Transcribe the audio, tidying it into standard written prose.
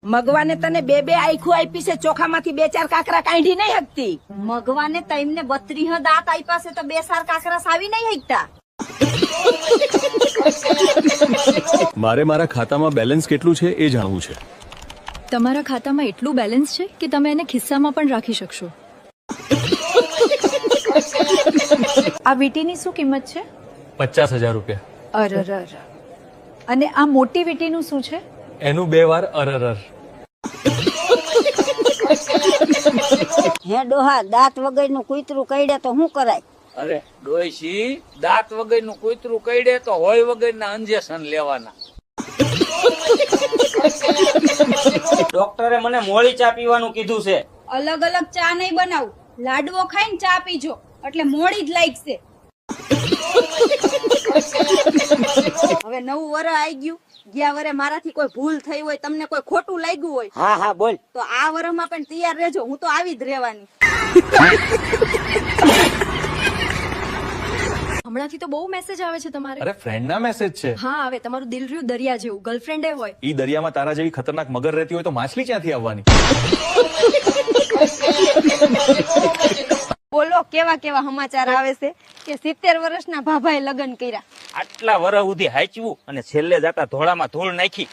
મગવાને તને બે બે આખું આપી છે, ચોખામાંથી બે ચાર કાકરા કાઢી નહીં શકતી. મગવાને તઈને 32 દાંત આપ્યા છે તો 2 4 કાકરા સાવી નહીં હકતા. મારે મારા ખાતામાં બેલેન્સ કેટલું છે એ જાણવું છે. તમારા ખાતામાં એટલું બેલેન્સ છે કે તમે એને ખિસ્સામાં પણ રાખી શકશો. આ વીટીની શું કિંમત છે? 50,000 રૂપિયા. અરર. અને આ મોટી વીટીનું શું છે? એનું 2 વાર અરર. હે ડોહા, દાંત વગરનું કૂતરું કઈડે તો શું કરાય? અરે ડોયસી, દાંત વગરનું કૂતરું કઈડે તો હોય વગરના ઇન્જેક્શન લેવાના. ડોક્ટરે મને મોળી ચા પીવાનું કીધું છે. અલગ અલગ ચા નહીં બનાવું, લાડવો ખાઈને ચા પીજો એટલે મોડી જ લાગશે. હવે નવું વરસ આવી ગયું, ગયા વરે મારાથી કોઈ ભૂલ થઈ હોય, તમને કોઈ ખોટું લાગ્યું હોય, હા હા બોલ. તો આ વરસમાં પણ તૈયાર રહેજો, હું તો આવી જ રહેવાની. હમણાંથી તો બહુ મેસેજ આવે છે તમારે. અરે ફ્રેન્ડના મેસેજ છે. હા આવે. તમારું દિલ રહ્યું દરિયા જેવું, ગર્લફ્રેન્ડ એ હોય. ઈ દરિયામાં તારા જેવી ખતરનાક મગર રહેતી હોય તો માછલી ક્યાંથી આવવાની? બોલો, કેવા કેવા સમાચાર આવે છે કે 70 વર્ષના ભાભાએ લગ્ન કર્યા. આટલા વરસ સુધી હાચવું અને છેલ્લે જતા ધોળામાં ધૂળ નાખી.